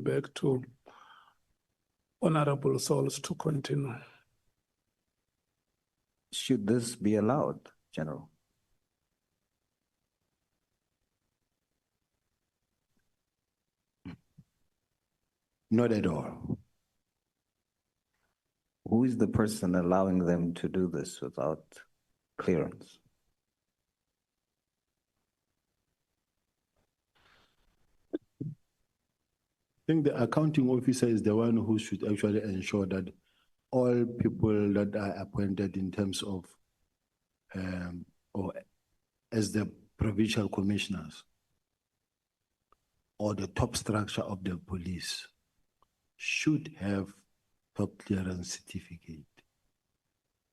back to Honorable Souls to continue. Should this be allowed, General? Not at all. Who is the person allowing them to do this without clearance? I think the accounting officer is the one who should actually ensure that all people that are appointed in terms of or as the provincial commissioners or the top structure of the police should have top clearance certificate.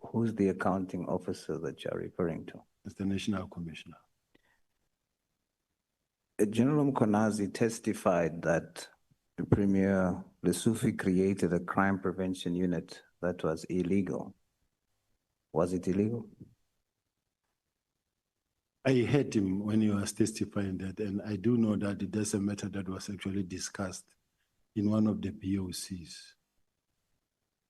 Who's the accounting officer that you're referring to? It's the National Commissioner. General Mkonazi testified that the Premier Lesufi created a crime prevention unit that was illegal. Was it illegal? I heard him when he was testifying that, and I do know that there's a matter that was actually discussed in one of the POCs.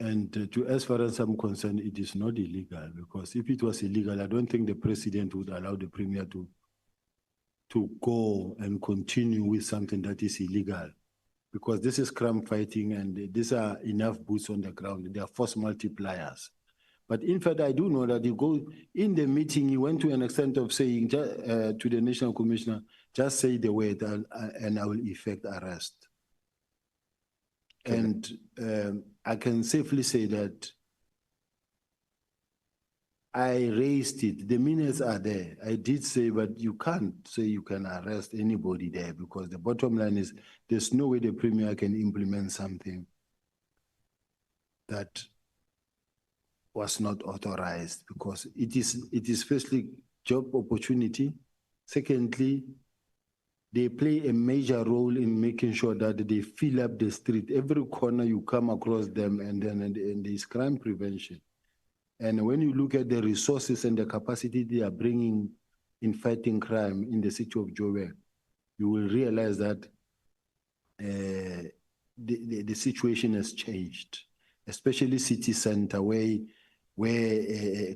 And as far as I'm concerned, it is not illegal, because if it was illegal, I don't think the president would allow the premier to go and continue with something that is illegal, because this is crime fighting and these are enough boots on the ground. They are force multipliers. But in fact, I do know that he go in the meeting, he went to an extent of saying to the National Commissioner, just say the word and I will effect arrest. Okay. And I can safely say that I raised it. The minutes are there. I did say, but you can't say you can arrest anybody there, because the bottom line is there's no way the premier can implement something that was not authorized, because it is firstly job opportunity. Secondly, they play a major role in making sure that they fill up the street. Every corner you come across them, and there's crime prevention. And when you look at the resources and the capacity they are bringing in fighting crime in the city of Joburg, you will realize that the situation has changed, especially city center where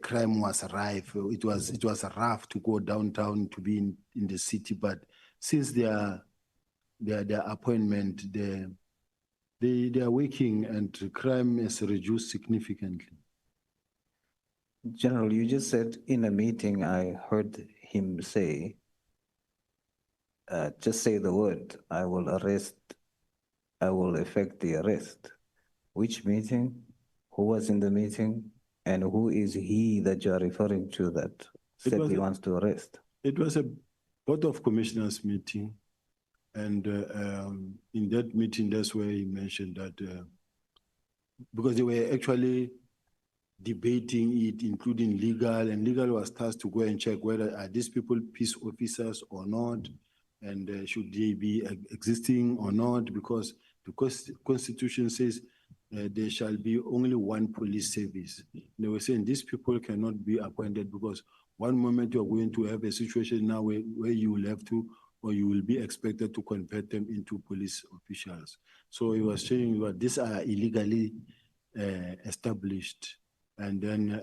crime was rife. It was rough to go downtown to be in the city, but since their appointment, they are working and crime has reduced significantly. General, you just said in a meeting, I heard him say, just say the word, I will arrest, I will effect the arrest. Which meeting? Who was in the meeting? And who is he that you are referring to that said he wants to arrest? It was a Board of Commissioners meeting. And in that meeting, that's where he mentioned that, because they were actually debating it, including legal, and legal was tasked to go and check whether are these people peace officers or not, and should they be existing or not, because the Constitution says there shall be only one police service. They were saying these people cannot be appointed because one moment you're going to have a situation now where you will have to, or you will be expected to convert them into police officials. So he was saying that these are illegally established. And then,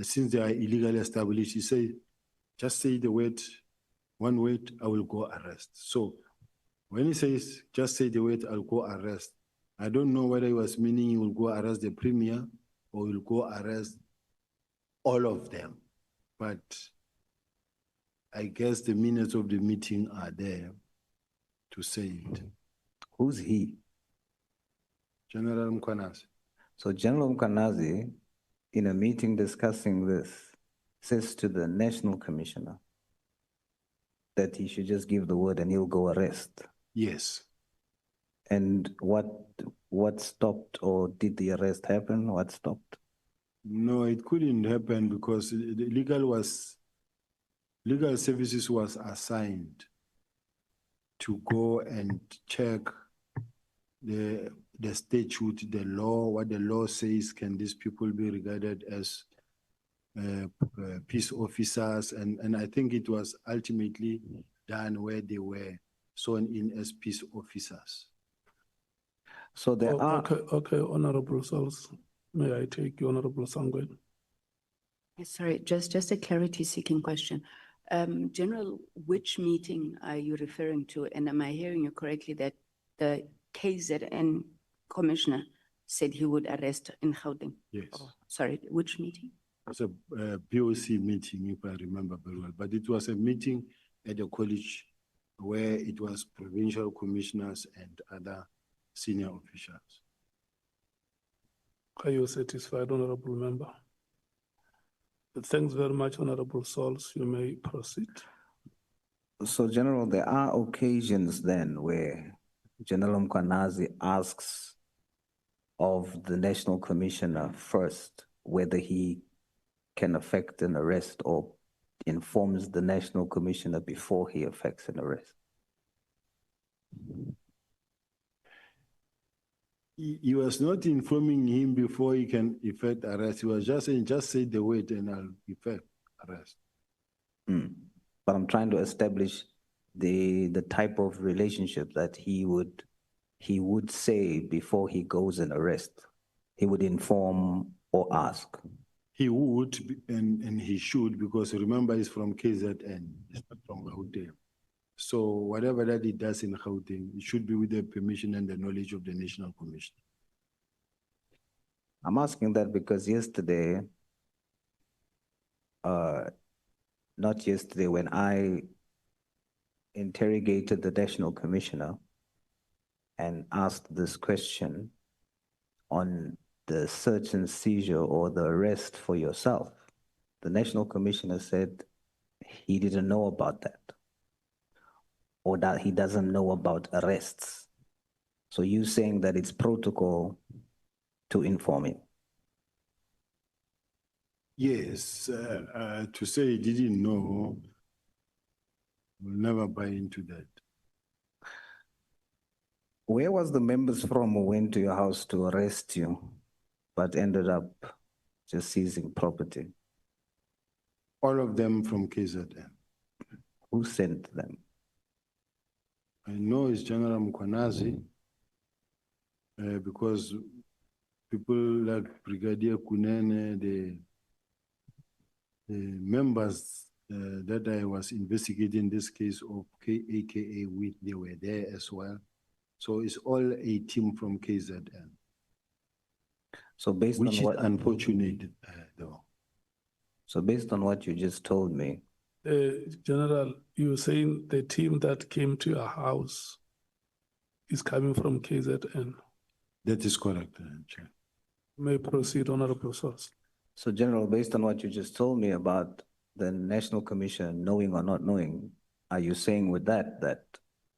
since they are illegally established, he said, just say the word, one word, I will go arrest. So when he says, just say the word, I'll go arrest, I don't know whether he was meaning he will go arrest the premier or he will go arrest all of them. But I guess the minutes of the meeting are there to say it. Who's he? General Mkonazi. So General Mkonazi, in a meeting discussing this, says to the National Commissioner that he should just give the word and he'll go arrest. Yes. And what stopped, or did the arrest happen? What stopped? No, it couldn't happen because the legal services was assigned to go and check the statute, the law, what the law says, can these people be regarded as peace officers? And I think it was ultimately done where they were sworn in as peace officers. So there are, Okay, Honorable Souls. May I take you, Honorable Sangwen? Yes, sorry, just a clarity-seeking question. General, which meeting are you referring to? And am I hearing you correctly that the KZN commissioner said he would arrest in Gauteng? Yes. Oh, sorry, which meeting? It's a POC meeting, if I remember very well, but it was a meeting at the college where it was provincial commissioners and other senior officials. Are you satisfied, Honorable Member? Thanks very much, Honorable Souls. You may proceed. so General, there are occasions then where General Mkwanazi asks of the National Commissioner first whether he can effect an arrest or informs the National Commissioner before he effects an arrest. He was not informing him before he can effect arrest. He was just saying, just say the word and I'll effect arrest. But I'm trying to establish the type of relationship that he would say before he goes and arrest. He would inform or ask. He would and he should, because remember he's from KZN, he's not from Gauteng. So whatever that he does in Gauteng, it should be with the permission and the knowledge of the National Commission. I'm asking that because yesterday, not yesterday, when I interrogated the National Commissioner and asked this question on the search and seizure or the arrest for yourself, the National Commissioner said he didn't know about that, or that he doesn't know about arrests. So you saying that it's protocol to inform him? Yes, to say he didn't know, we'll never buy into that. Where was the members from who went to your house to arrest you, but ended up just seizing property? All of them from KZN. Who sent them? I know it's General Mkwanazi, because people like Brigadier Kunene, the members that I was investigating this case of AKA with, they were there as well. So it's all a team from KZN. So based which on what, is unfortunate, though. So based on what you just told me, General, you're saying the team that came to your house is coming from KZN. That is correct, Chair. May proceed, Honorable Source. so General, based on what you just told me about the National Commission knowing or not knowing, are you saying with that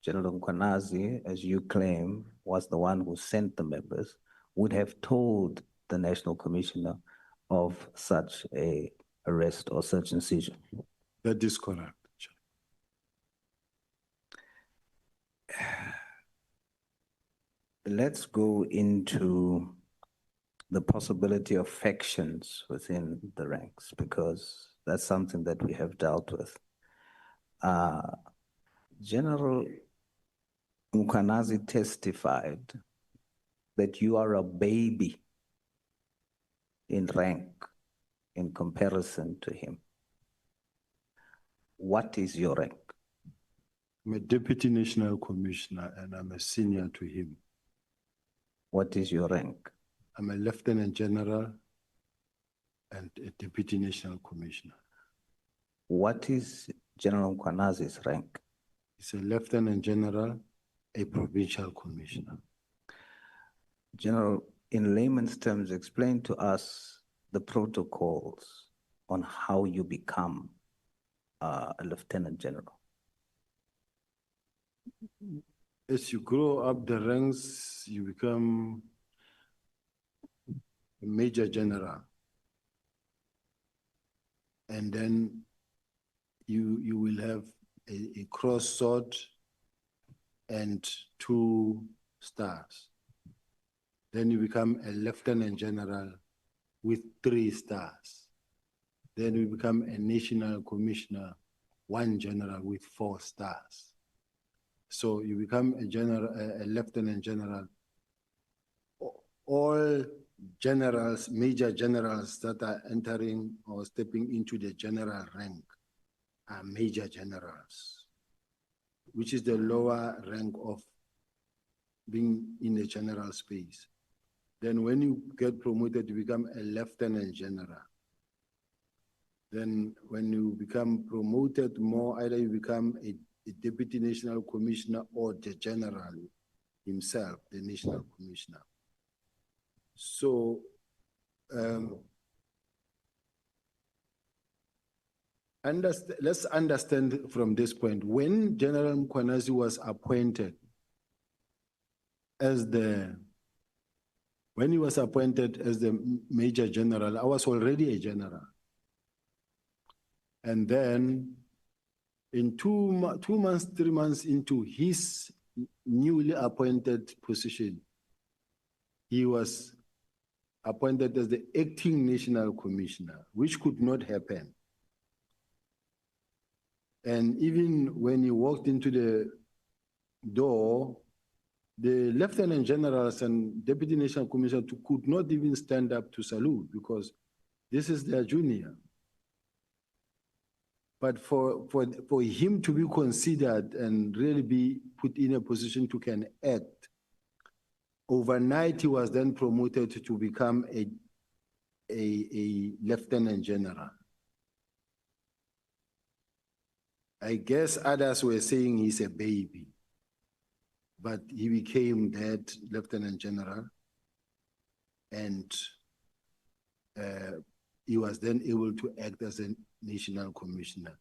General Mkwanazi, as you claim, was the one who sent the members, would have told the National Commissioner of such a arrest or search and seizure? That is correct, Chair. Let's go into the possibility of factions within the ranks, because that's something that we have dealt with. General Mkwanazi testified that you are a baby in rank in comparison to him. What is your rank? I'm a Deputy National Commissioner and I'm a senior to him. What is your rank? I'm a Lieutenant General and a Deputy National Commissioner. What is General Mkwanazi's rank? He's a Lieutenant General, a Provincial Commissioner. General, in layman's terms, explain to us the protocols on how you become a Lieutenant General. As you grow up the ranks, you become a Major General. And then you will have a cross sword and 2 stars. Then you become a Lieutenant General with 3 stars. Then you become a National Commissioner, 1 General with 4 stars. So you become a Lieutenant General all generals, major generals that are entering or stepping into the general rank are major generals, which is the lower rank of being in the general space. Then when you get promoted, you become a lieutenant general. Then when you become promoted more, either you become a deputy national commissioner or the general himself, the national commissioner. So let's understand from this point, when General Mkhwanazi was appointed as when he was appointed as the Major General, I was already a general. And then in 2 months, 3 months into his newly appointed position, he was appointed as the acting national commissioner, which could not happen. And even when he walked into the door, the lieutenant generals and deputy national commissioner could not even stand up to salute because this is their junior. But for him to be considered and really be put in a position to can act, overnight he was then promoted to become a lieutenant general. I guess others were saying he's a baby, but he became that lieutenant general, and he was then able to act as a national commissioner.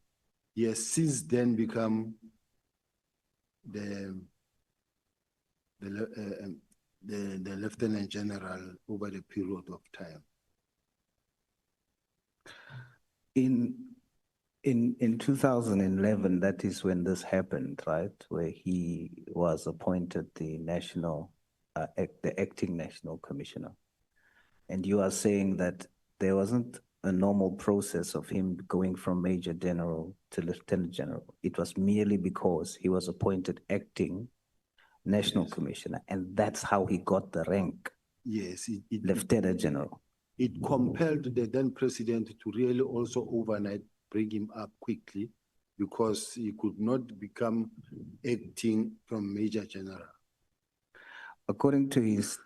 He has since then become the lieutenant general over the period of time. In 2011, that is when this happened, right? Where he was appointed the acting national commissioner. And you are saying that there wasn't a normal process of him going from major general to lieutenant general. It was merely because he was appointed acting national commissioner, and that's how he got the rank. Yes, lieutenant general. It compelled the then president to really also overnight bring him up quickly, because he could not become acting from major general. According to his